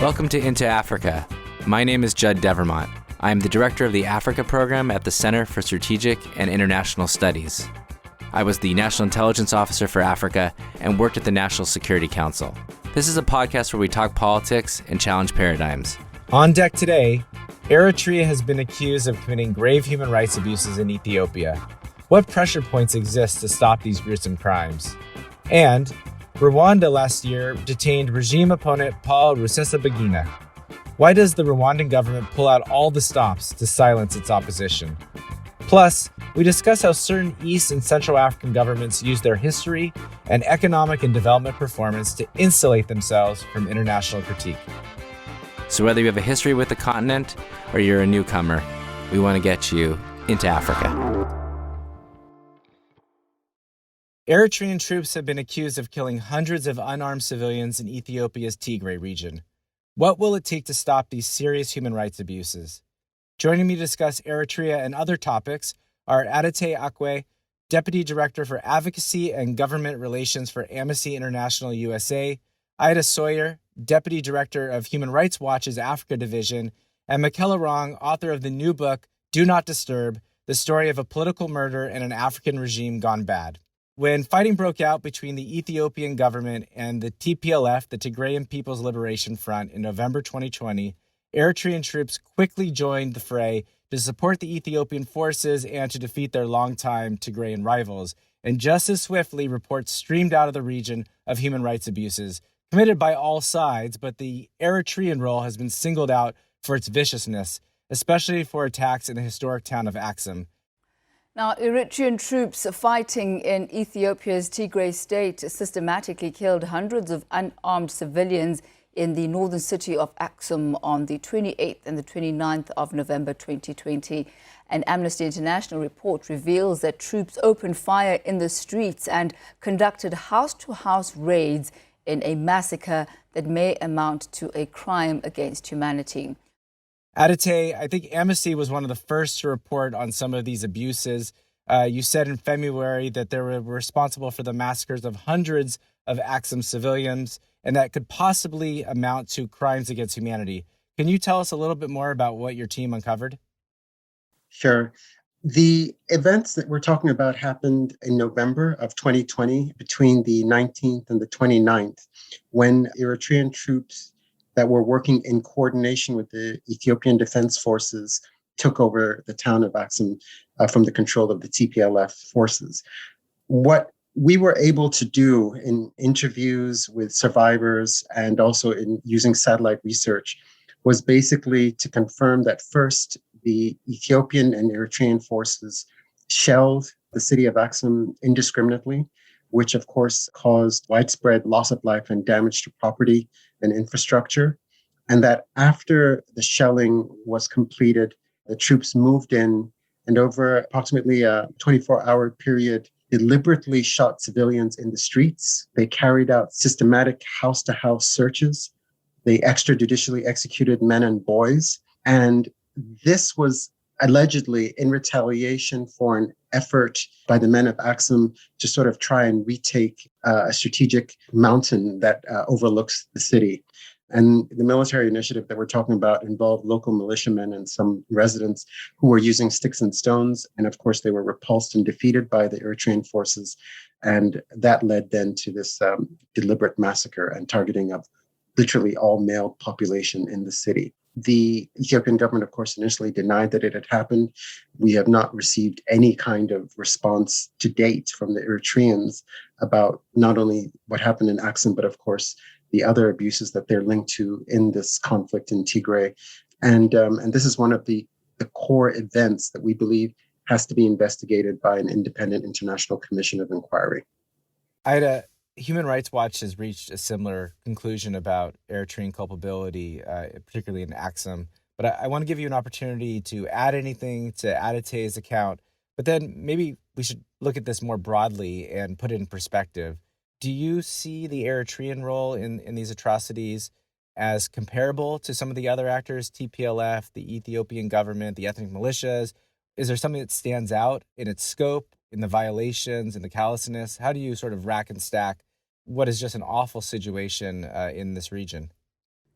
Welcome to Into Africa. My name is Judd Devermont. I am the director of the Africa program at the Center for Strategic and International Studies. I was the National Intelligence Officer for Africa and worked at the National Security Council. This is a podcast where we talk politics and challenge paradigms. On deck today, Eritrea has been accused of committing grave human rights abuses in Ethiopia. What pressure points exist to stop these gruesome crimes? And Rwanda last year detained regime opponent Paul Rusesabagina. Why does the Rwandan government pull out all the stops to silence its opposition? Plus, we discuss how certain East and Central African governments use their history and economic and development performance to insulate themselves from international critique. So whether you have a history with the continent or you're a newcomer, we want to get you into Africa. Eritrean troops have been accused of killing hundreds of unarmed civilians in Ethiopia's Tigray region. What will it take to stop these serious human rights abuses? Joining me to discuss Eritrea and other topics are Adotei Akwei, Deputy Director for Advocacy and Government Relations for Amnesty International USA, Ida Sawyer, Deputy Director of Human Rights Watch's Africa Division, and Michela Wrong, author of the new book, Do Not Disturb, The Story of a Political Murder and an African Regime Gone Bad. When fighting broke out between the Ethiopian government and the TPLF, the Tigrayan People's Liberation Front, in November 2020, Eritrean troops quickly joined the fray to support the Ethiopian forces and to defeat their longtime Tigrayan rivals. And just as swiftly, reports streamed out of the region of human rights abuses committed by all sides, but the Eritrean role has been singled out for its viciousness, especially for attacks in the historic town of Axum. Now, Eritrean troops fighting in Ethiopia's Tigray state systematically killed hundreds of unarmed civilians in the northern city of Axum on the 28th and the 29th of November 2020. An Amnesty International report reveals that troops opened fire in the streets and conducted house-to-house raids in a massacre that may amount to a crime against humanity. Adotei, I think Amnesty was one of the first to report on some of these abuses. You said in February that they were responsible for the massacres of hundreds of Axum civilians, and that could possibly amount to crimes against humanity. Can you tell us a little bit more about what your team uncovered? Sure. The events that we're talking about happened in November of 2020, between the 19th and the 29th, when Eritrean troops that were working in coordination with the Ethiopian Defense Forces took over the town of Axum from the control of the TPLF forces. What we were able to do in interviews with survivors and also in using satellite research was basically to confirm that first, the Ethiopian and Eritrean forces shelled the city of Axum indiscriminately, which of course caused widespread loss of life and damage to property and infrastructure. And that after the shelling was completed, the troops moved in and over approximately a 24-hour period, deliberately shot civilians in the streets. They carried out systematic house-to-house searches. They extrajudicially executed men and boys. And this was allegedly in retaliation for an effort by the men of Axum to sort of try and retake a strategic mountain that overlooks the city. And the military initiative that we're talking about involved local militiamen and some residents who were using sticks and stones. And of course, they were repulsed and defeated by the Eritrean forces. And that led then to this deliberate massacre and targeting of literally all male population in the city. The Ethiopian government, of course, initially denied that it had happened. We have not received any kind of response to date from the Eritreans about not only what happened in Axum, but of course, the other abuses that they're linked to in this conflict in Tigray. And this is one of the core events that we believe has to be investigated by an independent international commission of inquiry. Ida, Human Rights Watch has reached a similar conclusion about Eritrean culpability, particularly in Axum. But I want to give you an opportunity to add anything to Adotei's account, but then maybe we should look at this more broadly and put it in perspective. Do you see the Eritrean role in these atrocities as comparable to some of the other actors, TPLF, the Ethiopian government, the ethnic militias? Is there something that stands out in its scope, in the violations, in the callousness? How do you sort of rack and stack what is just an awful situation in this region?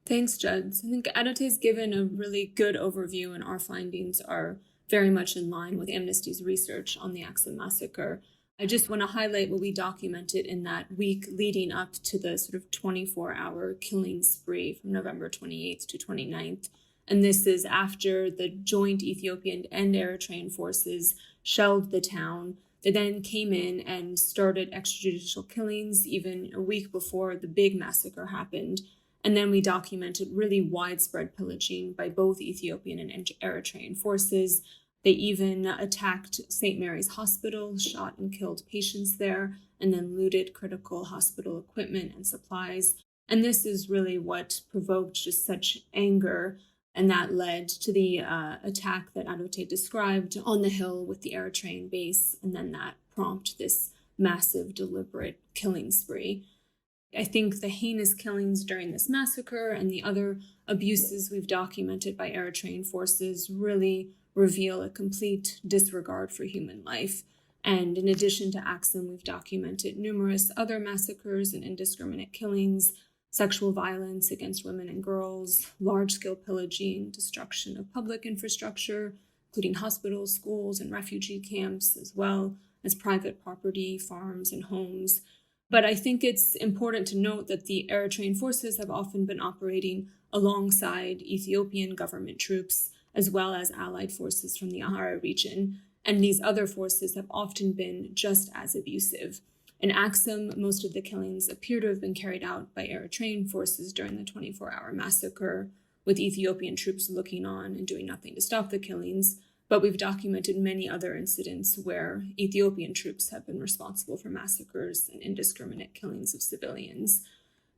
Thanks, Judd. I think Adotei's given a really good overview, and our findings are very much in line with Amnesty's research on the Aksum massacre. I just want to highlight what we documented in that week leading up to the sort of 24-hour killing spree from November 28th to 29th. And this is after the joint Ethiopian and Eritrean forces shelled the town. They then came in and started extrajudicial killings even a week before the big massacre happened. And then we documented really widespread pillaging by both Ethiopian and Eritrean forces. They even attacked St. Mary's Hospital, shot and killed patients there, and then looted critical hospital equipment and supplies. And this is really what provoked just such anger, and that led to the attack that Adotei described on the hill with the Eritrean base, and then that prompted this massive, deliberate killing spree. I think the heinous killings during this massacre and the other abuses we've documented by Eritrean forces really reveal a complete disregard for human life. And in addition to Aksum, we've documented numerous other massacres and indiscriminate killings, sexual violence against women and girls, large-scale pillaging, destruction of public infrastructure, including hospitals, schools, and refugee camps, as well as private property, farms, and homes. But I think it's important to note that the Eritrean forces have often been operating alongside Ethiopian government troops, as well as allied forces from the Amhara region. And these other forces have often been just as abusive. In Aksum, most of the killings appear to have been carried out by Eritrean forces during the 24-hour massacre, with Ethiopian troops looking on and doing nothing to stop the killings. But we've documented many other incidents where Ethiopian troops have been responsible for massacres and indiscriminate killings of civilians.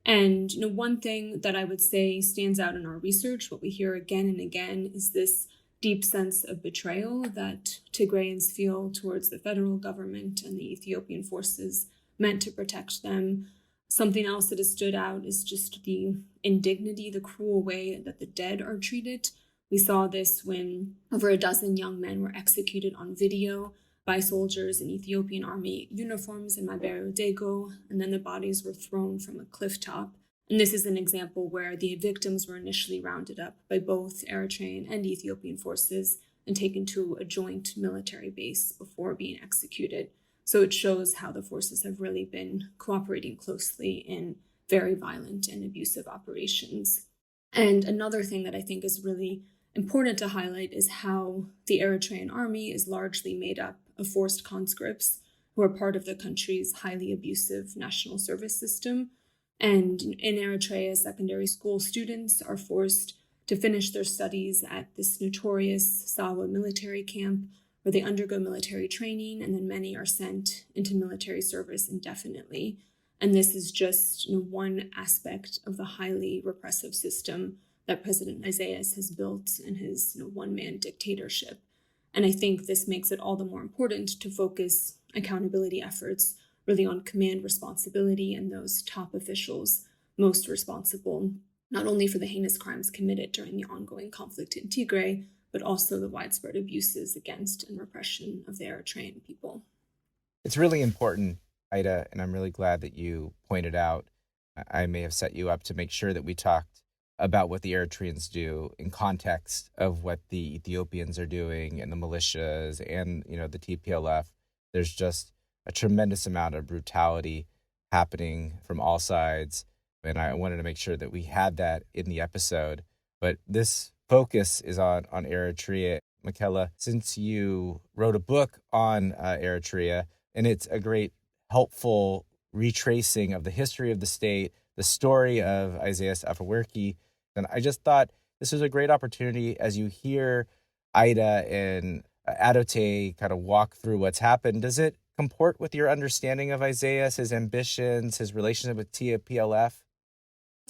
And one thing that I would say stands out in our research, what we hear again and again, is this deep sense of betrayal that Tigrayans feel towards the federal government and the Ethiopian forces meant to protect them. Something else that has stood out is just the indignity, the cruel way that the dead are treated. We saw this when over a dozen young men were executed on video by soldiers in Ethiopian army uniforms in Mabere Dego, and then the bodies were thrown from a cliff top. And this is an example where the victims were initially rounded up by both Eritrean and Ethiopian forces and taken to a joint military base before being executed. So it shows how the forces have really been cooperating closely in very violent and abusive operations. And another thing that I think is really important to highlight is how the Eritrean army is largely made up of forced conscripts who are part of the country's highly abusive national service system. And in Eritrea, secondary school students are forced to finish their studies at this notorious Sawyer military camp, where they undergo military training, and then many are sent into military service indefinitely. And this is just one aspect of the highly repressive system that President Isaias has built in his one-man dictatorship. And I think this makes it all the more important to focus accountability efforts really on command responsibility and those top officials most responsible, not only for the heinous crimes committed during the ongoing conflict in Tigray, but also the widespread abuses against and repression of the Eritrean people. It's really important, Ida, and I'm really glad that you pointed out. I may have set you up to make sure that we talked about what the Eritreans do in context of what the Ethiopians are doing and the militias and, the TPLF. There's just a tremendous amount of brutality happening from all sides. And I wanted to make sure that we had that in the episode. But this focus is on Eritrea. Michela, since you wrote a book on Eritrea, and it's a great, helpful retracing of the history of the state, the story of Isaias Afewerki, and I just thought this was a great opportunity as you hear Ida and Adotei kind of walk through what's happened. Does it comport with your understanding of Isaias, his ambitions, his relationship with TPLF?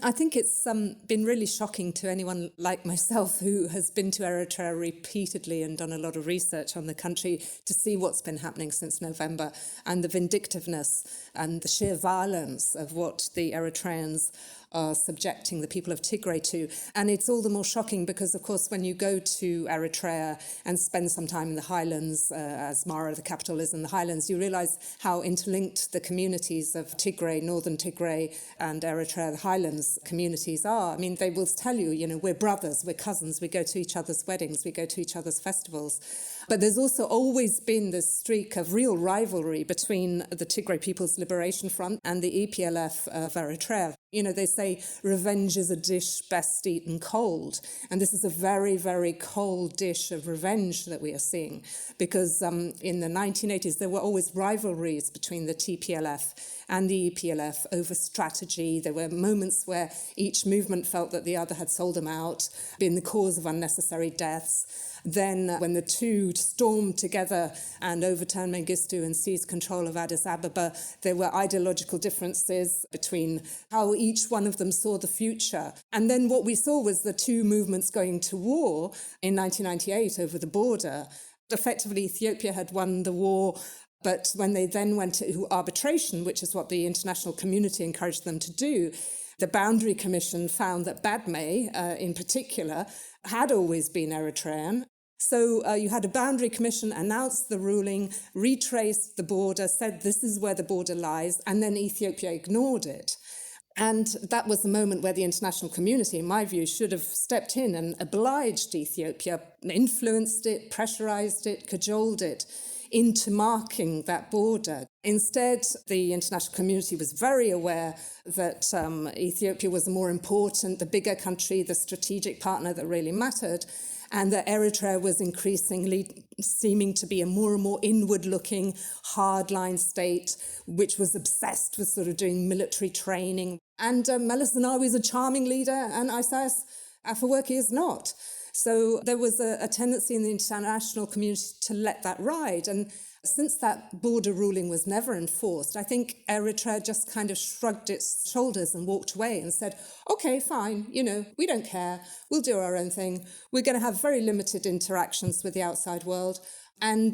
I think it's been really shocking to anyone like myself who has been to Eritrea repeatedly and done a lot of research on the country to see what's been happening since November, and the vindictiveness and the sheer violence of what the Eritreans are subjecting the people of Tigray to. And it's all the more shocking because, of course, when you go to Eritrea and spend some time in the highlands, Asmara, the capital, is in the highlands, you realise how interlinked the communities of Tigray, northern Tigray, and Eritrea, the highlands communities are. I mean, they will tell you, we're brothers, we're cousins, we go to each other's weddings, we go to each other's festivals. But there's also always been this streak of real rivalry between the Tigray People's Liberation Front and the EPLF of Eritrea. They say revenge is a dish best eaten cold. And this is a very, very cold dish of revenge that we are seeing. Because in the 1980s, there were always rivalries between the TPLF and the EPLF over strategy. There were moments where each movement felt that the other had sold them out, been the cause of unnecessary deaths. Then when the two stormed together and overturned Mengistu and seized control of Addis Ababa, there were ideological differences between how each one of them saw the future. And then what we saw was the two movements going to war in 1998 over the border. Effectively, Ethiopia had won the war, but when they then went to arbitration, which is what the international community encouraged them to do, the Boundary Commission found that Badme, in particular, had always been Eritrean. So you had a Boundary Commission announce the ruling, retraced the border, said this is where the border lies, and then Ethiopia ignored it. And that was the moment where the international community, in my view, should have stepped in and obliged Ethiopia, influenced it, pressurized it, cajoled it into marking that border. Instead, the international community was very aware that Ethiopia was the more important, the bigger country, the strategic partner that really mattered, and that Eritrea was increasingly seeming to be a more and more inward-looking, hardline state, which was obsessed with sort of doing military training. And Meles Zenawi is a charming leader, and Isaias Afwerki is not. So there was a tendency in the international community to let that ride. And since that border ruling was never enforced, I think Eritrea just kind of shrugged its shoulders and walked away and said, okay, fine, we don't care. We'll do our own thing. We're going to have very limited interactions with the outside world. And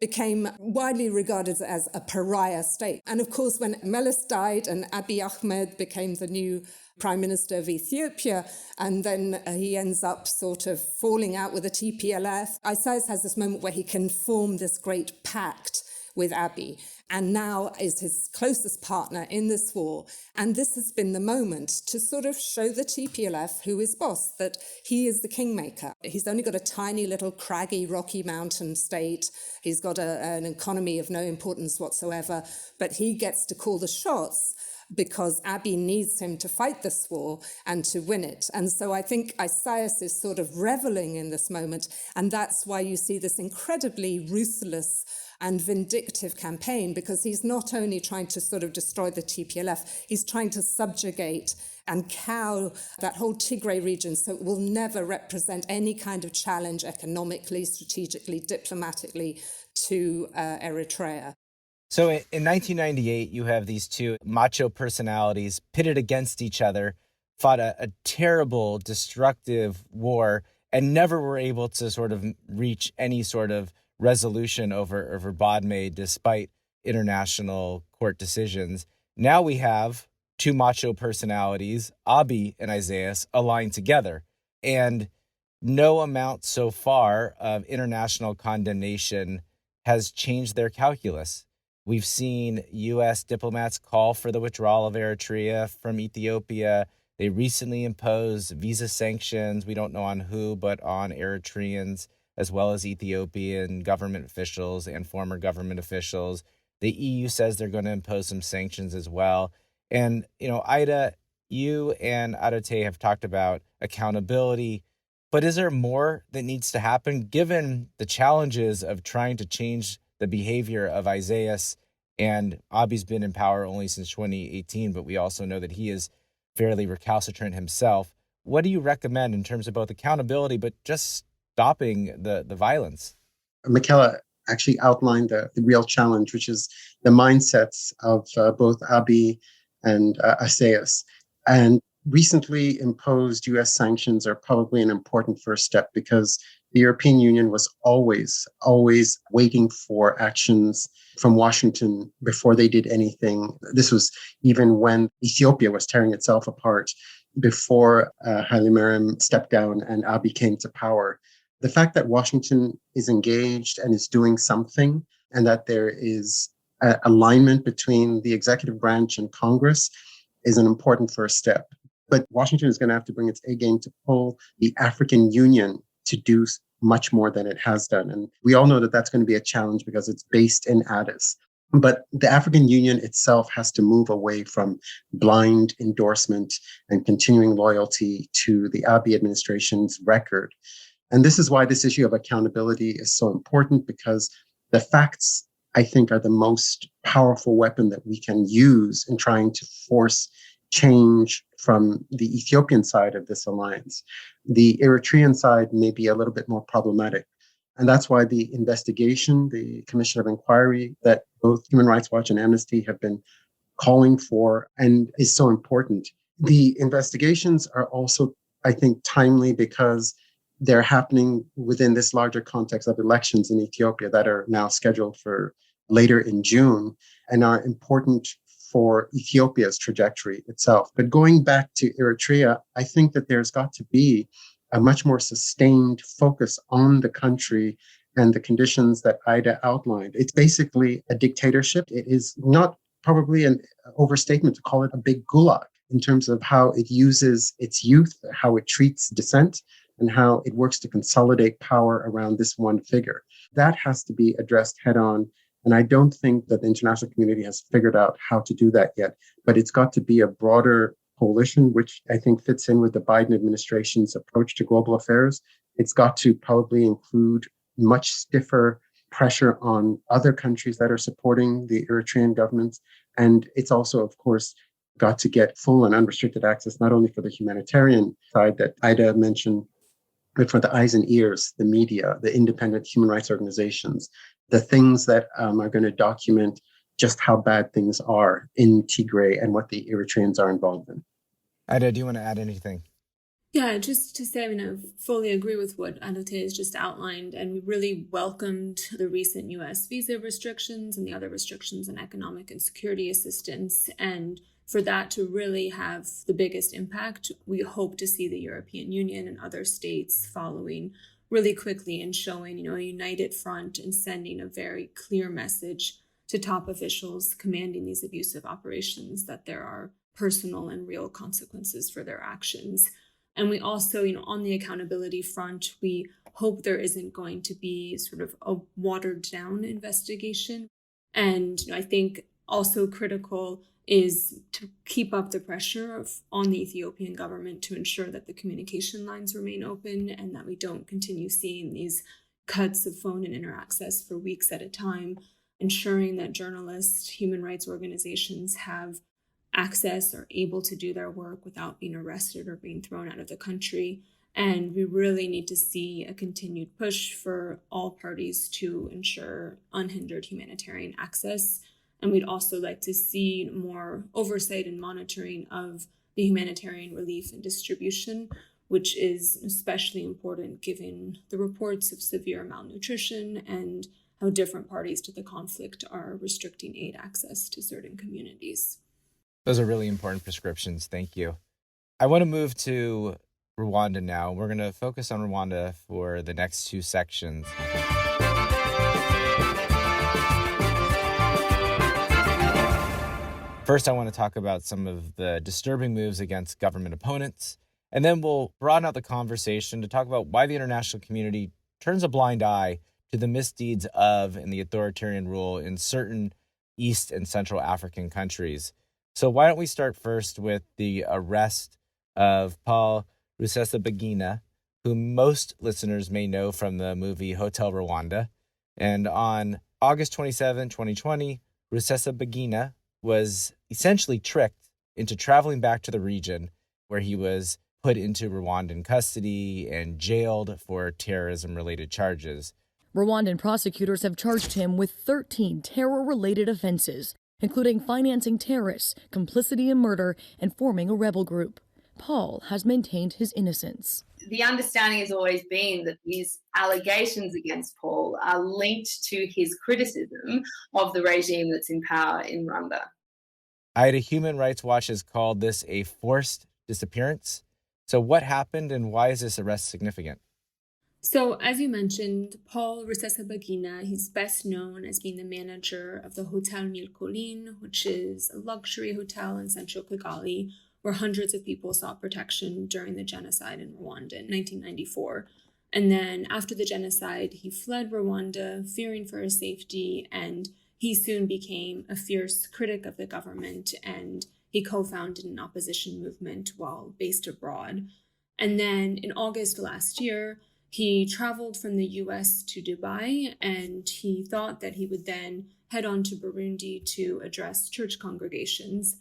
became widely regarded as a pariah state. And of course, when Meles died and Abiy Ahmed became the new Prime Minister of Ethiopia, and then he ends up sort of falling out with the TPLF, Isaias has this moment where he can form this great pact with Abiy, and now is his closest partner in this war. And this has been the moment to sort of show the TPLF, who is boss, that he is the kingmaker. He's only got a tiny little craggy Rocky Mountain state. He's got an economy of no importance whatsoever, but he gets to call the shots because Abiy needs him to fight this war and to win it. And so I think Isaias is sort of reveling in this moment, and that's why you see this incredibly ruthless and vindictive campaign, because he's not only trying to sort of destroy the TPLF, he's trying to subjugate and cow that whole Tigray region so it will never represent any kind of challenge economically, strategically, diplomatically to Eritrea. So in 1998, you have these two macho personalities pitted against each other, fought a terrible, destructive war, and never were able to sort of reach any sort of resolution over Badme, despite international court decisions. Now we have two macho personalities, Abiy and Isaias, aligned together. And no amount so far of international condemnation has changed their calculus. We've seen U.S. diplomats call for the withdrawal of Eritrea from Ethiopia. They recently imposed visa sanctions, we don't know on who, but on Eritreans, as well as Ethiopian government officials and former government officials. The EU says they're going to impose some sanctions as well. And, Ida, you and Adotei have talked about accountability, but is there more that needs to happen given the challenges of trying to change the behavior of Isaias? And Abiy's been in power only since 2018, but we also know that he is fairly recalcitrant himself. What do you recommend in terms of both accountability, but just stopping the violence? Michela actually outlined the real challenge, which is the mindsets of both Abiy and Isaias. And recently imposed U.S. sanctions are probably an important first step because the European Union was always waiting for actions from Washington before they did anything. This was even when Ethiopia was tearing itself apart, before Haile Mariam stepped down and Abiy came to power. The fact that Washington is engaged and is doing something, and that there is alignment between the executive branch and Congress, is an important first step. But Washington is going to have to bring its A game to pull the African Union to do much more than it has done. And we all know that that's going to be a challenge because it's based in Addis. But the African Union itself has to move away from blind endorsement and continuing loyalty to the Abiy administration's record. And this is why this issue of accountability is so important, because the facts, I think, are the most powerful weapon that we can use in trying to force change from the Ethiopian side of this alliance. The Eritrean side may be a little bit more problematic. And that's why the investigation, the Commission of Inquiry that both Human Rights Watch and Amnesty have been calling for, and is so important. The investigations are also, I think, timely because they're happening within this larger context of elections in Ethiopia that are now scheduled for later in June and are important for Ethiopia's trajectory itself. But going back to Eritrea, I think that there's got to be a much more sustained focus on the country and the conditions that Ida outlined. It's basically a dictatorship. It is not probably an overstatement to call it a big gulag in terms of how it uses its youth, how it treats dissent, and how it works to consolidate power around this one figure. That has to be addressed head on. And I don't think that the international community has figured out how to do that yet. But it's got to be a broader coalition, which I think fits in with the Biden administration's approach to global affairs. It's got to probably include much stiffer pressure on other countries that are supporting the Eritrean government. And it's also, of course, got to get full and unrestricted access, not only for the humanitarian side that Ida mentioned, but for the eyes and ears, the media, the independent human rights organizations, the things that are going to document just how bad things are in Tigray and what the Eritreans are involved in. Ida, do you want to add anything? Yeah, just to say, I fully agree with what Adotei has just outlined, and we really welcomed the recent U.S. visa restrictions and the other restrictions on economic and security assistance. And for that to really have the biggest impact, we hope to see the European Union and other states following really quickly and showing, a united front and sending a very clear message to top officials commanding these abusive operations that there are personal and real consequences for their actions. And we also, on the accountability front, we hope there isn't going to be sort of a watered down investigation. And I think also critical is to keep up the pressure on the Ethiopian government to ensure that the communication lines remain open and that we don't continue seeing these cuts of phone and internet access for weeks at a time, ensuring that journalists, human rights organizations have access or able to do their work without being arrested or being thrown out of the country. And we really need to see a continued push for all parties to ensure unhindered humanitarian access. And we'd also like to see more oversight and monitoring of the humanitarian relief and distribution, which is especially important given the reports of severe malnutrition and how different parties to the conflict are restricting aid access to certain communities. Those are really important prescriptions. Thank you. I want to move to Rwanda now. We're going to focus on Rwanda for the next two sections. First, I want to talk about some of the disturbing moves against government opponents, and then we'll broaden out the conversation to talk about why the international community turns a blind eye to the misdeeds of and the authoritarian rule in certain East and Central African countries. So why don't we start first with the arrest of Paul Rusesabagina, who most listeners may know from the movie Hotel Rwanda. And on August 27, 2020, Rusesabagina was essentially tricked into traveling back to the region where he was put into Rwandan custody and jailed for terrorism-related charges. Rwandan prosecutors have charged him with 13 terror-related offenses, including financing terrorists, complicity in murder, and forming a rebel group. Paul has maintained his innocence. The understanding has always been that these allegations against Paul are linked to his criticism of the regime that's in power in Rwanda. Ida, Human Rights Watch has called this a forced disappearance. So what happened and why is this arrest significant? So, as you mentioned, Paul Rusesabagina, he's best known as being the manager of the Hotel Mille Collines, which is a luxury hotel in central Kigali, where hundreds of people sought protection during the genocide in Rwanda in 1994. And then after the genocide, he fled Rwanda, fearing for his safety, and he soon became a fierce critic of the government, and he co-founded an opposition movement while based abroad. And then in August last year, he traveled from the US to Dubai, and he thought that he would then head on to Burundi to address church congregations.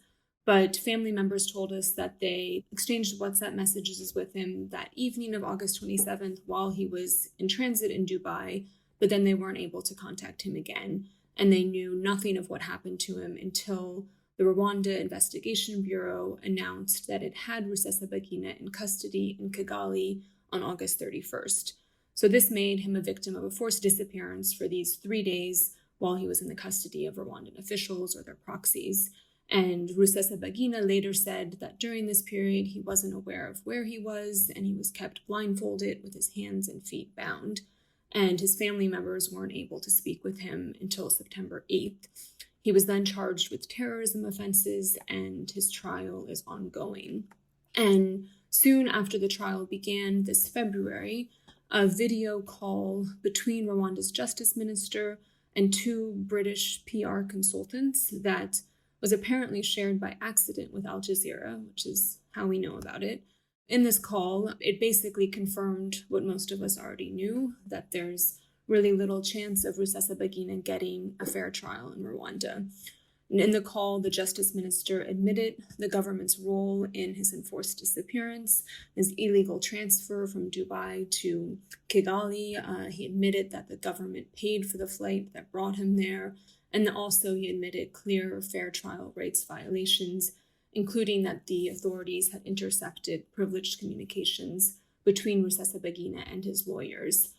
But family members told us that they exchanged WhatsApp messages with him that evening of August 27th while he was in transit in Dubai, but then they weren't able to contact him again. And they knew nothing of what happened to him until the Rwanda Investigation Bureau announced that it had Rusesabagina in custody in Kigali on August 31st. So this made him a victim of a forced disappearance for these 3 days while he was in the custody of Rwandan officials or their proxies. And Rusesabagina later said that during this period, he wasn't aware of where he was, and he was kept blindfolded with his hands and feet bound. And his family members weren't able to speak with him until September 8th. He was then charged with terrorism offenses, and his trial is ongoing. And soon after the trial began this February, a video call between Rwanda's justice minister and two British PR consultants that was apparently shared by accident with Al Jazeera, which is how we know about it. In this call, it basically confirmed what most of us already knew, that there's really little chance of Rusesabagina getting a fair trial in Rwanda. And in the call, the justice minister admitted the government's role in his enforced disappearance, his illegal transfer from Dubai to Kigali. He admitted that the government paid for the flight that brought him there. And also he admitted clear fair trial rights violations, including that the authorities had intercepted privileged communications between Rusesabagina and his lawyers.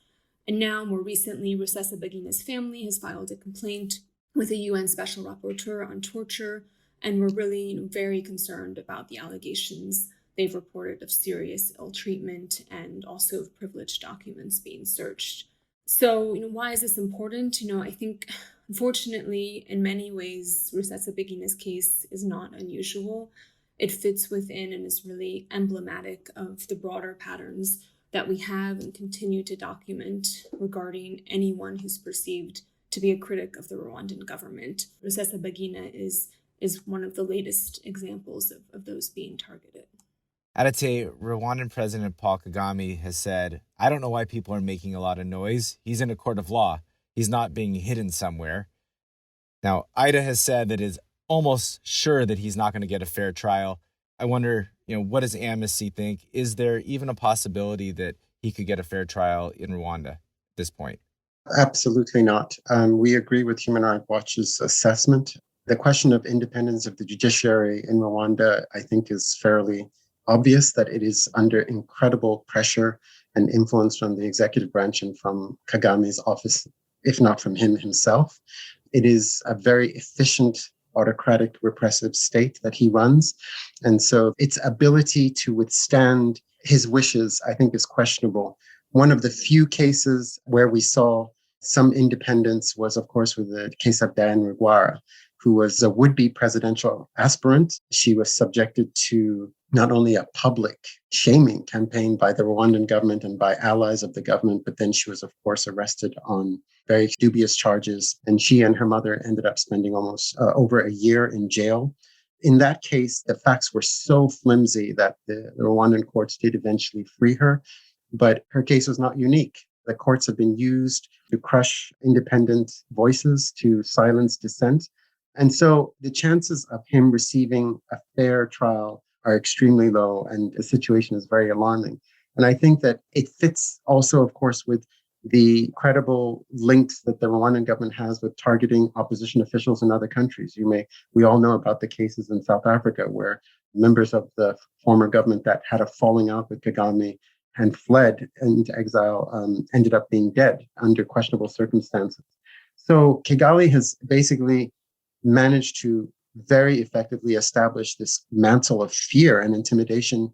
And now, more recently, Rusesabagina's family has filed a complaint with the UN Special Rapporteur on torture, and we're really very concerned about the allegations they've reported of serious ill treatment and also of privileged documents being searched. So, why is this important? I think, unfortunately, in many ways, Rusesabagina's case is not unusual. It fits within and is really emblematic of the broader patterns that we have and continue to document regarding anyone who's perceived to be a critic of the Rwandan government. Rusesabagina is one of the latest examples of those being targeted. Adotei, Rwandan President Paul Kagame has said, I don't know why people are making a lot of noise. He's in a court of law. He's not being hidden somewhere. Now, Ida has said that it's almost sure that he's not going to get a fair trial. I wonder, what does Amnesty think? Is there even a possibility that he could get a fair trial in Rwanda at this point? Absolutely not. We agree with Human Rights Watch's assessment. The question of independence of the judiciary in Rwanda, I think, is fairly obvious that it is under incredible pressure and influence from the executive branch and from Kagame's office, if not from him himself. It is a very efficient, autocratic, repressive state that he runs. And so its ability to withstand his wishes, I think, is questionable. One of the few cases where we saw some independence was, of course, with the case of Diane Rwigara, who was a would-be presidential aspirant. She was subjected to not only a public shaming campaign by the Rwandan government and by allies of the government, but then she was, of course, arrested on very dubious charges. And she and her mother ended up spending almost over a year in jail. In that case, the facts were so flimsy that the Rwandan courts did eventually free her. But her case was not unique. The courts have been used to crush independent voices, to silence dissent. And so the chances of him receiving a fair trial are extremely low, and the situation is very alarming. And I think that it fits also, of course, with the credible links that the Rwandan government has with targeting opposition officials in other countries. We all know about the cases in South Africa where members of the former government that had a falling out with Kagame and fled into exile, ended up being dead under questionable circumstances. So Kigali has basically managed to very effectively establish this mantle of fear and intimidation.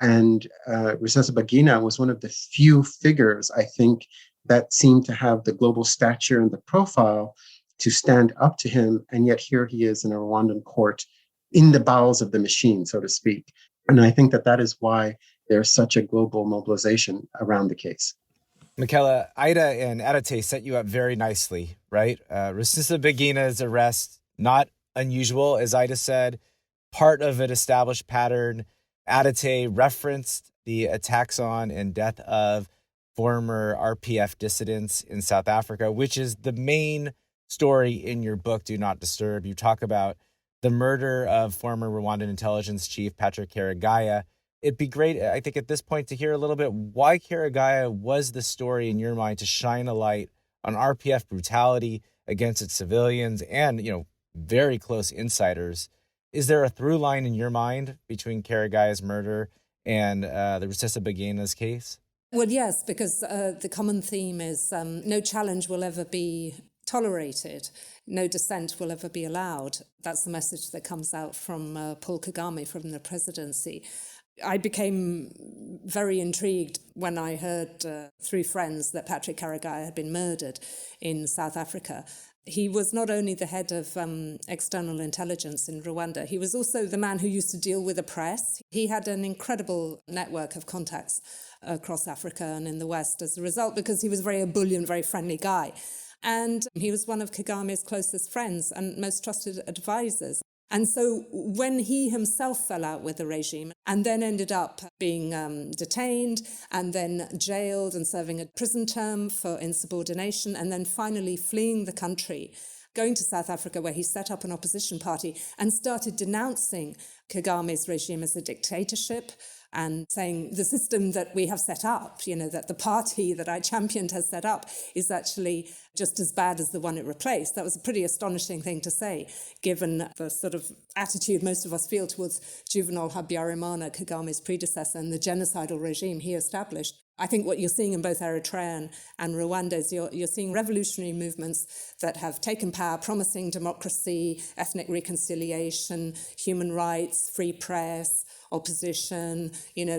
And Rusesabagina was one of the few figures, I think, that seemed to have the global stature and the profile to stand up to him. And yet here he is in a Rwandan court in the bowels of the machine, so to speak. And I think that that is why there's such a global mobilization around the case. Michela, Ida and Adotei set you up very nicely, right? Rusesabagina's arrest, not unusual, as Ida said, part of an established pattern. Adotei referenced the attacks on and death of former RPF dissidents in South Africa, which is the main story in your book, Do Not Disturb. You talk about the murder of former Rwandan intelligence chief Patrick Karegeya. It'd be great, I think, at this point to hear a little bit why Karegeya was the story in your mind to shine a light on RPF brutality against its civilians and, very close insiders. Is there a through line in your mind between Karegeya's murder and the Rusesabagina's case? Well, yes, because the common theme is no challenge will ever be tolerated, no dissent will ever be allowed. That's the message that comes out from Paul Kagame, from the presidency. I became very intrigued when I heard through friends that Patrick Karegeya had been murdered in South Africa. He was not only the head of external intelligence in Rwanda, he was also the man who used to deal with the press. He had an incredible network of contacts across Africa and in the West as a result, because he was a very ebullient, very friendly guy. And he was one of Kagame's closest friends and most trusted advisors. And so when he himself fell out with the regime and then ended up being detained and then jailed and serving a prison term for insubordination and then finally fleeing the country, going to South Africa where he set up an opposition party and started denouncing Kagame's regime as a dictatorship and saying the system that we have set up, that the party that I championed has set up is actually just as bad as the one it replaced. That was a pretty astonishing thing to say, given the sort of attitude most of us feel towards Juvenal Habyarimana, Kagame's predecessor, and the genocidal regime he established. I think what you're seeing in both Eritrea and Rwanda is you're seeing revolutionary movements that have taken power, promising democracy, ethnic reconciliation, human rights, free press, opposition,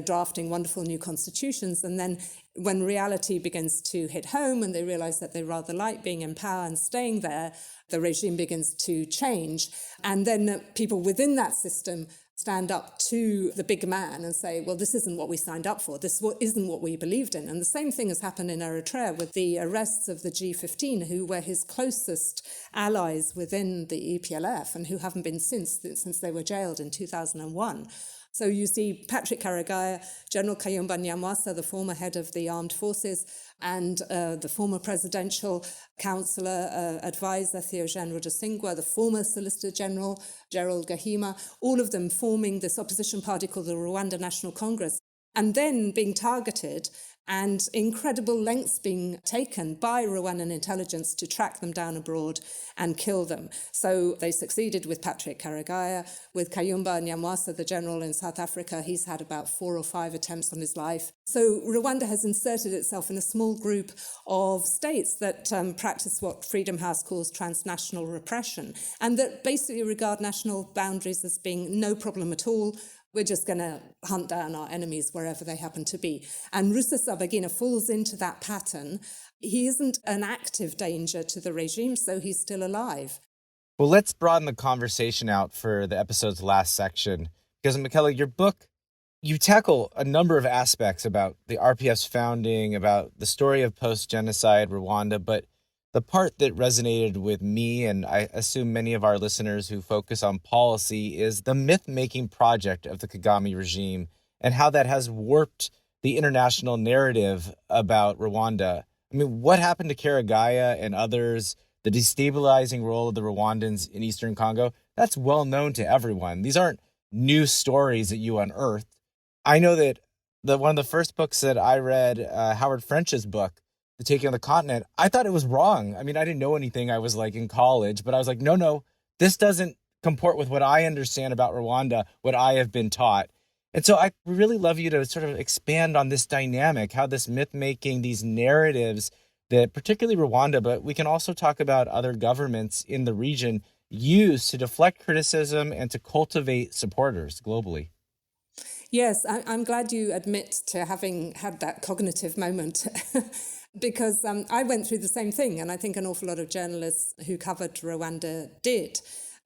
drafting wonderful new constitutions. And then when reality begins to hit home and they realize that they rather like being in power and staying there, the regime begins to change. And then people within that system stand up to the big man and say, well, this isn't what we signed up for. This isn't what we believed in. And the same thing has happened in Eritrea with the arrests of the G15, who were his closest allies within the EPLF and who haven't been since they were jailed in 2001. So you see Patrick Karegeya, General Kayumba Nyamwasa, the former head of the armed forces, and the former presidential counselor, advisor, Theogene Rudasingwa, the former Solicitor General, Gerald Gahima, all of them forming this opposition party called the Rwanda National Congress, and then being targeted and incredible lengths being taken by Rwandan intelligence to track them down abroad and kill them. So they succeeded with Patrick Karegeya, with Kayumba Nyamwasa, the general in South Africa. He's had about 4 or 5 attempts on his life. So Rwanda has inserted itself in a small group of states that practice what Freedom House calls transnational repression, and that basically regard national boundaries as being no problem at all. We're just going to hunt down our enemies wherever they happen to be. And Rusesabagina falls into that pattern. He isn't an active danger to the regime, so he's still alive. Well, let's broaden the conversation out for the episode's last section. Because, Michela, your book, you tackle a number of aspects about the RPF's founding, about the story of post-genocide Rwanda, but the part that resonated with me, and I assume many of our listeners who focus on policy, is the myth-making project of the Kagame regime and how that has warped the international narrative about Rwanda. I mean, what happened to Karegeya and others, the destabilizing role of the Rwandans in Eastern Congo, that's well known to everyone. These aren't new stories that you unearthed. I know that one of the first books that I read, Howard French's book, The Taking of the Continent, I thought it was wrong. I mean, I didn't know anything. I was like in college, but I was like, no, this doesn't comport with what I understand about Rwanda, what I have been taught. And so I really love you to sort of expand on this dynamic, how this myth making, these narratives that particularly Rwanda, but we can also talk about other governments in the region, use to deflect criticism and to cultivate supporters globally. Yes, I'm glad you admit to having had that cognitive moment because I went through the same thing, and I think an awful lot of journalists who covered Rwanda did.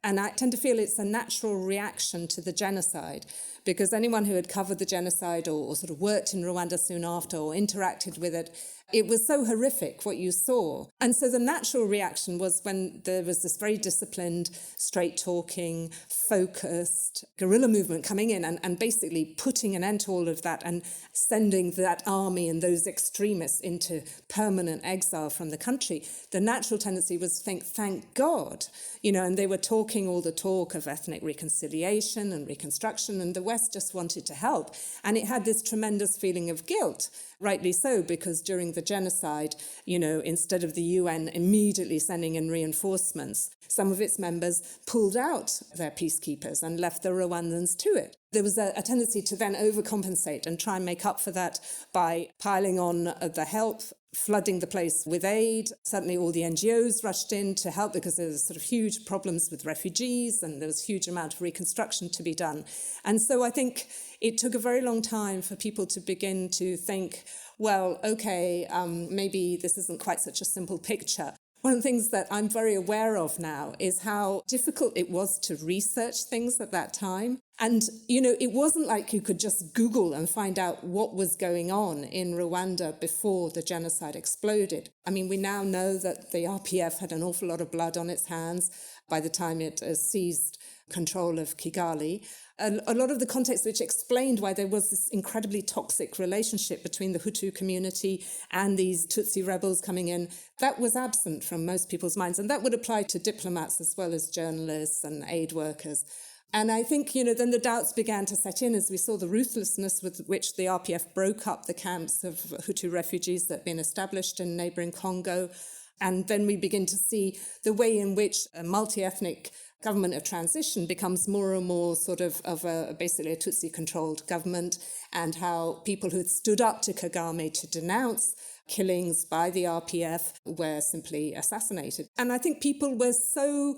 And I tend to feel it's a natural reaction to the genocide, because anyone who had covered the genocide or sort of worked in Rwanda soon after or interacted with it, it was so horrific what you saw. And so the natural reaction was when there was this very disciplined, straight-talking, focused guerrilla movement coming in and basically putting an end to all of that and sending that army and those extremists into permanent exile from the country. The natural tendency was to think, thank God, and they were talking all the talk of ethnic reconciliation and reconstruction, and the West just wanted to help. And it had this tremendous feeling of guilt. Rightly so, because during the genocide, instead of the UN immediately sending in reinforcements, some of its members pulled out their peacekeepers and left the Rwandans to it. There was a tendency to then overcompensate and try and make up for that by piling on the help, flooding the place with aid. Certainly all the NGOs rushed in to help because there was sort of huge problems with refugees and there was a huge amount of reconstruction to be done. And so I think it took a very long time for people to begin to think, well, okay, maybe this isn't quite such a simple picture. One of the things that I'm very aware of now is how difficult it was to research things at that time. And, it wasn't like you could just Google and find out what was going on in Rwanda before the genocide exploded. I mean, we now know that the RPF had an awful lot of blood on its hands by the time it seized control of Kigali. A lot of the context which explained why there was this incredibly toxic relationship between the Hutu community and these Tutsi rebels coming in, that was absent from most people's minds. And that would apply to diplomats as well as journalists and aid workers. And I think, then the doubts began to set in as we saw the ruthlessness with which the RPF broke up the camps of Hutu refugees that had been established in neighbouring Congo. And then we begin to see the way in which a multi-ethnic government of transition becomes more and more sort of basically a Tutsi-controlled government, and how people who had stood up to Kagame to denounce killings by the RPF were simply assassinated. And I think people were so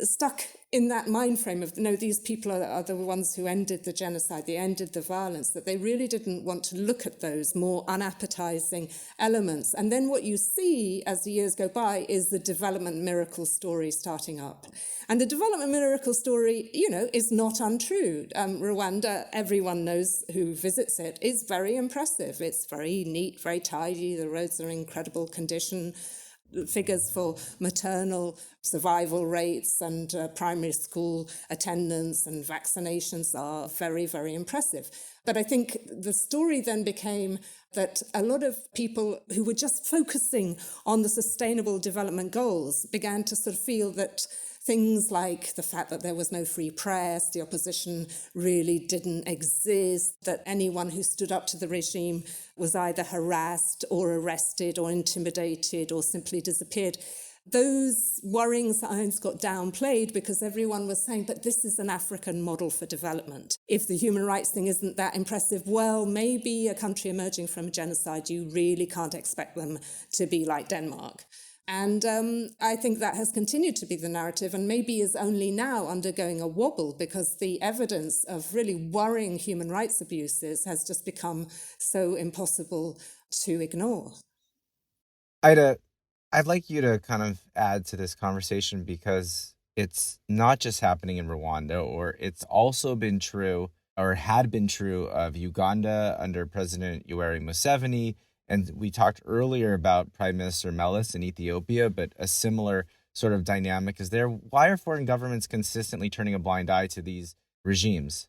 stuck in that mind frame of, these people are the ones who ended the genocide, they ended the violence, that they really didn't want to look at those more unappetizing elements. And then what you see as the years go by is the development miracle story starting up. And the development miracle story, is not untrue. Rwanda, everyone knows who visits it, is very impressive. It's very neat, very tidy. The roads are in incredible condition. Figures for maternal survival rates and primary school attendance and vaccinations are very, very impressive. But I think the story then became that a lot of people who were just focusing on the sustainable development goals began to sort of feel that things like the fact that there was no free press, the opposition really didn't exist, that anyone who stood up to the regime was either harassed or arrested or intimidated or simply disappeared. Those worrying signs got downplayed because everyone was saying, but this is an African model for development. If the human rights thing isn't that impressive, well, maybe a country emerging from a genocide, you really can't expect them to be like Denmark. And I think that has continued to be the narrative and maybe is only now undergoing a wobble because the evidence of really worrying human rights abuses has just become so impossible to ignore. Ida, I'd like you to kind of add to this conversation because it's not just happening in Rwanda, or it's also been true or had been true of Uganda under President Yoweri Museveni. And we talked earlier about Prime Minister Meles in Ethiopia, but a similar sort of dynamic is there. Why are foreign governments consistently turning a blind eye to these regimes?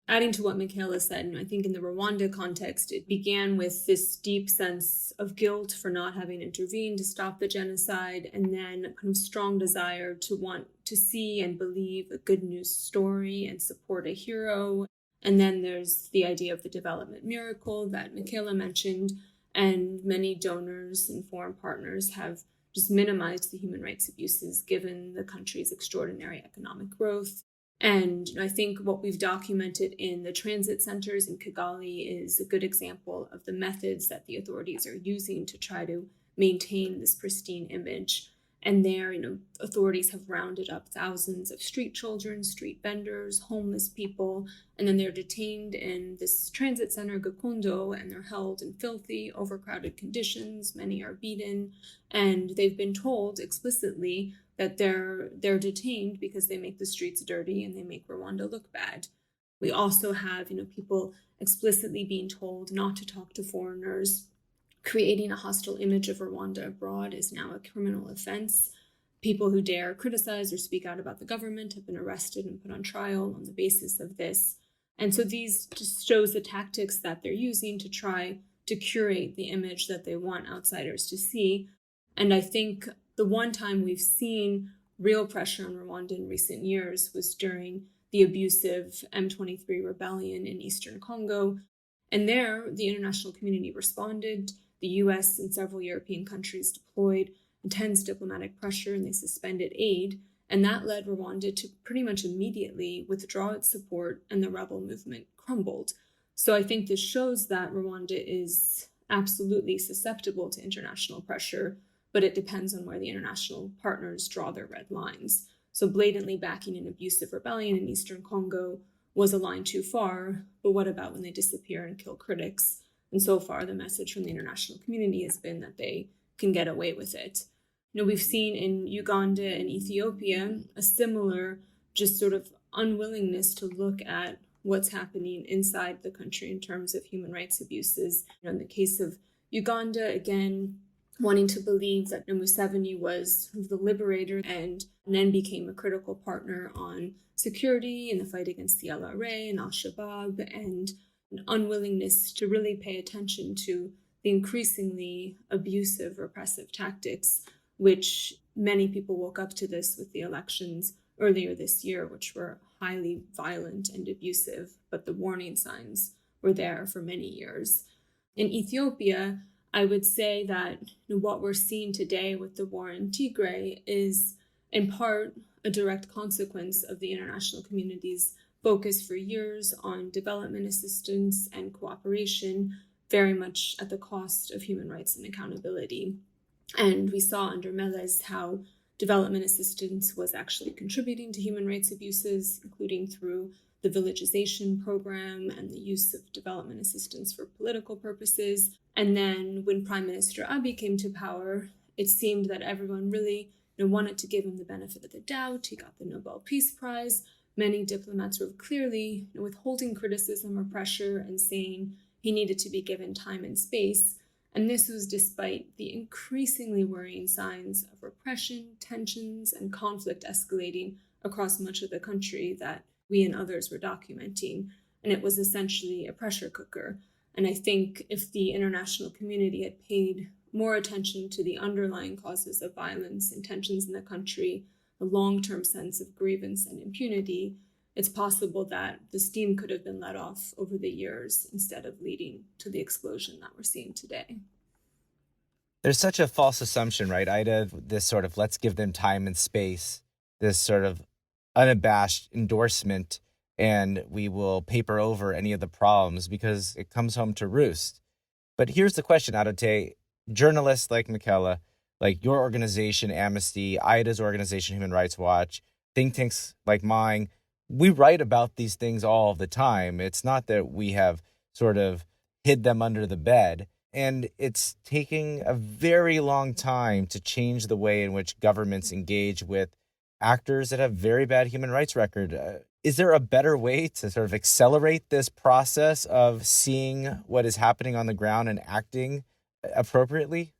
Adding to what Michela said, I think in the Rwanda context, it began with this deep sense of guilt for not having intervened to stop the genocide, and then a kind of strong desire to want to see and believe a good news story and support a hero. And then there's the idea of the development miracle that Michela mentioned, and many donors and foreign partners have just minimize the human rights abuses given the country's extraordinary economic growth. And I think what we've documented in the transit centers in Kigali is a good example of the methods that the authorities are using to try to maintain this pristine image. And there, authorities have rounded up thousands of street children, street vendors, homeless people, and then they're detained in this transit center, Gakondo, and they're held in filthy, overcrowded conditions. Many are beaten, and they've been told explicitly that they're detained because they make the streets dirty and they make Rwanda look bad. We also have, people explicitly being told not to talk to foreigners. Creating a hostile image of Rwanda abroad is now a criminal offense. People who dare criticize or speak out about the government have been arrested and put on trial on the basis of this. And so these just shows the tactics that they're using to try to curate the image that they want outsiders to see. And I think the one time we've seen real pressure on Rwanda in recent years was during the abusive M23 rebellion in eastern Congo. And there, the international community responded. The US and several European countries deployed intense diplomatic pressure and they suspended aid. And that led Rwanda to pretty much immediately withdraw its support, and the rebel movement crumbled. So I think this shows that Rwanda is absolutely susceptible to international pressure, but it depends on where the international partners draw their red lines. So blatantly backing an abusive rebellion in eastern Congo was a line too far, but what about when they disappear and kill critics? And so far, the message from the international community has been that they can get away with it. We've seen in Uganda and Ethiopia a similar just sort of unwillingness to look at what's happening inside the country in terms of human rights abuses. In the case of Uganda, again, wanting to believe that Museveni was the liberator and then became a critical partner on security in the fight against the LRA and Al-Shabaab, and an unwillingness to really pay attention to the increasingly abusive, repressive tactics, which many people woke up to this with the elections earlier this year, which were highly violent and abusive, but the warning signs were there for many years. In Ethiopia, I would say that what we're seeing today with the war in Tigray is in part a direct consequence of the international community's focus for years on development assistance and cooperation, very much at the cost of human rights and accountability. And we saw under Meles how development assistance was actually contributing to human rights abuses, including through the villagization program and the use of development assistance for political purposes. And then when Prime Minister Abiy came to power, it seemed that everyone really wanted to give him the benefit of the doubt. He got the Nobel Peace Prize. Many diplomats were clearly withholding criticism or pressure and saying he needed to be given time and space. And this was despite the increasingly worrying signs of repression, tensions, and conflict escalating across much of the country that we and others were documenting. And it was essentially a pressure cooker. And I think if the international community had paid more attention to the underlying causes of violence and tensions in the country, a long-term sense of grievance and impunity, it's possible that the steam could have been let off over the years instead of leading to the explosion that we're seeing today. There's such a false assumption, right, Ida? This sort of let's give them time and space, this sort of unabashed endorsement, and we will paper over any of the problems because it comes home to roost. But here's the question, Adotei. Journalists like Michela, like your organization, Amnesty, Ida's organization, Human Rights Watch, think tanks like mine, we write about these things all the time. It's not that we have sort of hid them under the bed. And it's taking a very long time to change the way in which governments engage with actors that have very bad human rights record. Is there a better way to sort of accelerate this process of seeing what is happening on the ground and acting appropriately?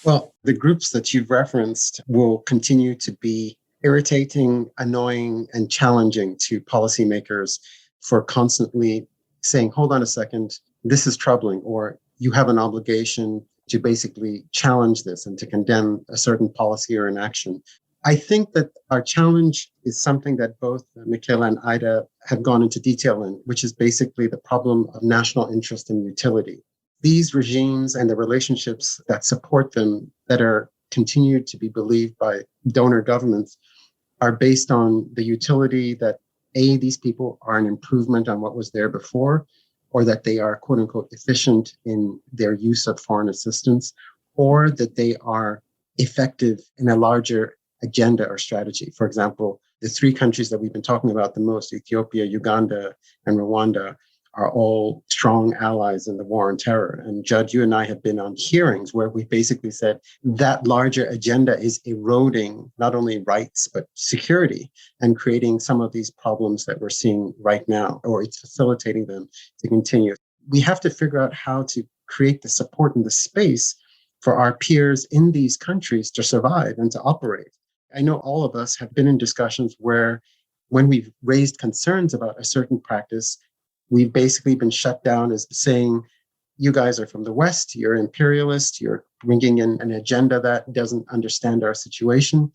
Well, the groups that you've referenced will continue to be irritating, annoying, and challenging to policymakers for constantly saying, hold on a second, this is troubling, or you have an obligation to basically challenge this and to condemn a certain policy or an action. I think that our challenge is something that both Michela and Ida have gone into detail in, which is basically the problem of national interest and utility. These regimes and the relationships that support them that are continue to be believed by donor governments are based on the utility that these people are an improvement on what was there before, or that they are, quote unquote, efficient in their use of foreign assistance, or that they are effective in a larger agenda or strategy. For example, the three countries that we've been talking about the most, Ethiopia, Uganda, and Rwanda, are all strong allies in the war on terror. And Judd, you and I have been on hearings where we basically said that larger agenda is eroding not only rights, but security, and creating some of these problems that we're seeing right now, or it's facilitating them to continue. We have to figure out how to create the support and the space for our peers in these countries to survive and to operate. I know all of us have been in discussions where when we've raised concerns about a certain practice, we've basically been shut down as saying, you guys are from the West, you're imperialist, you're bringing in an agenda that doesn't understand our situation.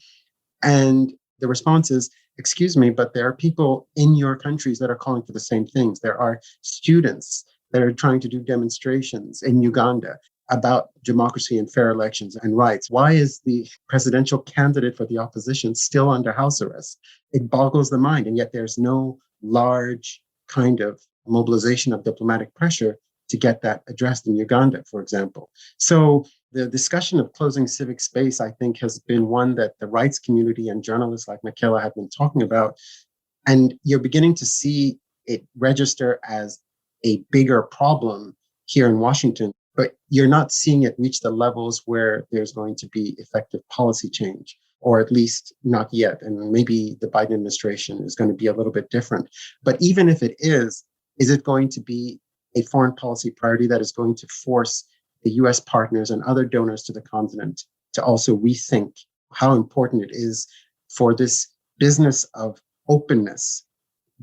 And the response is, excuse me, but there are people in your countries that are calling for the same things. There are students that are trying to do demonstrations in Uganda about democracy and fair elections and rights. Why is the presidential candidate for the opposition still under house arrest? It boggles the mind. And yet there's no large kind of mobilization of diplomatic pressure to get that addressed in Uganda, for example. So the discussion of closing civic space, I think, has been one that the rights community and journalists like Michela have been talking about. And you're beginning to see it register as a bigger problem here in Washington, but you're not seeing it reach the levels where there's going to be effective policy change, or at least not yet. And maybe the Biden administration is going to be a little bit different. But even if it is it going to be a foreign policy priority that is going to force the US partners and other donors to the continent to also rethink how important it is for this business of openness,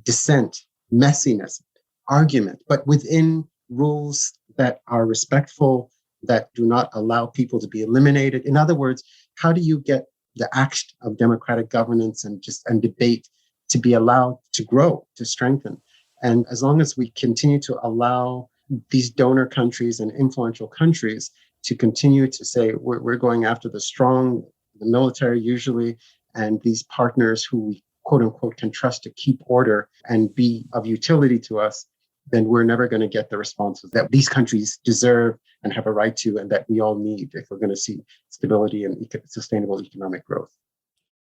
dissent, messiness, argument, but within rules that are respectful, that do not allow people to be eliminated? In other words, how do you get the act of democratic governance and debate to be allowed to grow, to strengthen? And as long as we continue to allow these donor countries and influential countries to continue to say, we're going after the strong, the military usually, and these partners who we, quote unquote, can trust to keep order and be of utility to us, then we're never going to get the responses that these countries deserve and have a right to, and that we all need if we're going to see stability and sustainable economic growth.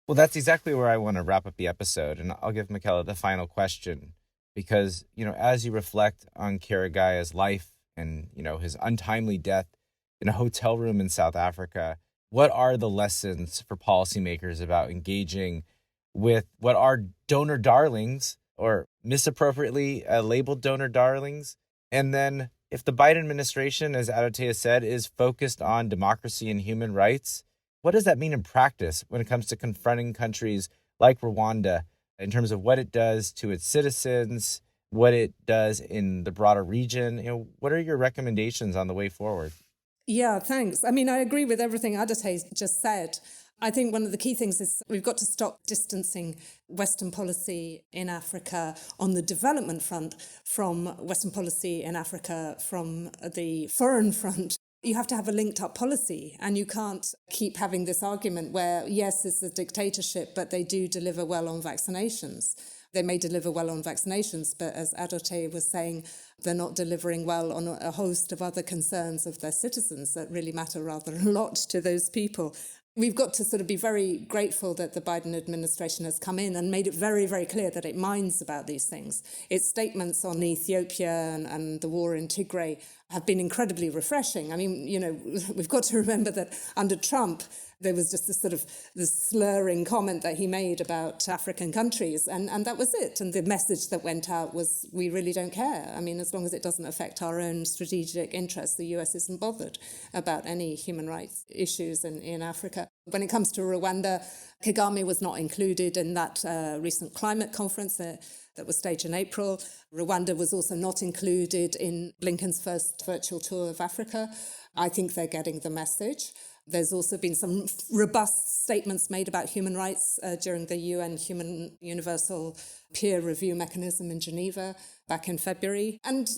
Well, that's exactly where I want to wrap up the episode. And I'll give Michela the final question. Because, as you reflect on Kirigaya's life and, his untimely death in a hotel room in South Africa, what are the lessons for policymakers about engaging with what are donor darlings, or misappropriately labeled donor darlings? And then if the Biden administration, as Adotei has said, is focused on democracy and human rights, what does that mean in practice when it comes to confronting countries like Rwanda in terms of what it does to its citizens, what it does in the broader region? What are your recommendations on the way forward? Yeah, thanks. I mean, I agree with everything Adotei just said. I think one of the key things is we've got to stop distancing Western policy in Africa on the development front from Western policy in Africa from the foreign front. You have to have a linked up policy, and you can't keep having this argument where, yes, it's a dictatorship, but they do deliver well on vaccinations. They may deliver well on vaccinations, but as Adotei was saying, they're not delivering well on a host of other concerns of their citizens that really matter rather a lot to those people. We've got to sort of be very grateful that the Biden administration has come in and made it very, very clear that it minds about these things. Its statements on Ethiopia and the war in Tigray have been incredibly refreshing. I mean, we've got to remember that under Trump, there was just this slurring comment that he made about African countries, and that was it. And the message that went out was, we really don't care. I mean, as long as it doesn't affect our own strategic interests, the US isn't bothered about any human rights issues in Africa. When it comes to Rwanda, Kagame was not included in that recent climate conference that was staged in April. Rwanda was also not included in Blinken's first virtual tour of Africa. I think they're getting the message. There's also been some robust statements made about human rights during the UN Universal Peer Review Mechanism in Geneva back in February. And,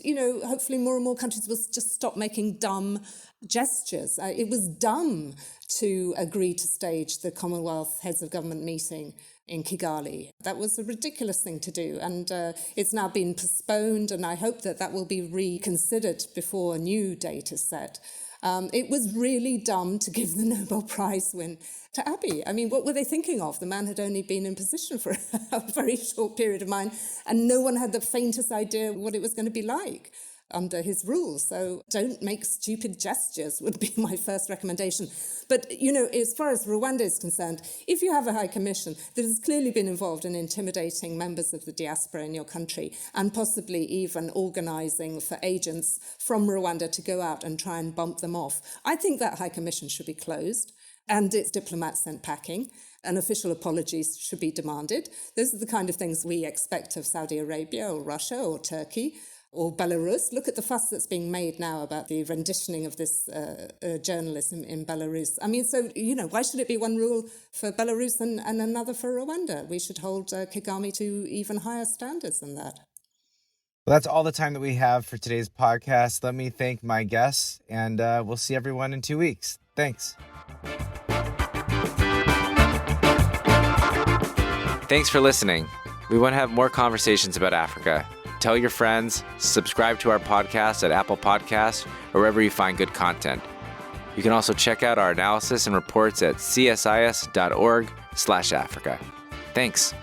hopefully more and more countries will just stop making dumb gestures. It was dumb to agree to stage the Commonwealth Heads of Government meeting in Kigali. That was a ridiculous thing to do, and it's now been postponed, and I hope that will be reconsidered before a new date is set. It was really dumb to give the Nobel Prize win to Abiy. I mean, what were they thinking of? The man had only been in position for a very short period of time, and no one had the faintest idea what it was going to be like under his rule. So don't make stupid gestures would be my first recommendation. But, as far as Rwanda is concerned, if you have a high commission that has clearly been involved in intimidating members of the diaspora in your country and possibly even organising for agents from Rwanda to go out and try and bump them off, I think that high commission should be closed and its diplomats sent packing. And official apologies should be demanded. Those are the kind of things we expect of Saudi Arabia or Russia or Turkey or Belarus. Look at the fuss that's being made now about the renditioning of this journalism in Belarus. I mean, so, why should it be one rule for Belarus and another for Rwanda? We should hold Kagame to even higher standards than that. Well, that's all the time that we have for today's podcast. Let me thank my guests, and we'll see everyone in 2 weeks. Thanks. Thanks for listening. We want to have more conversations about Africa. Tell your friends, subscribe to our podcast at Apple Podcasts or wherever you find good content. You can also check out our analysis and reports at csis.org/Africa. Thanks.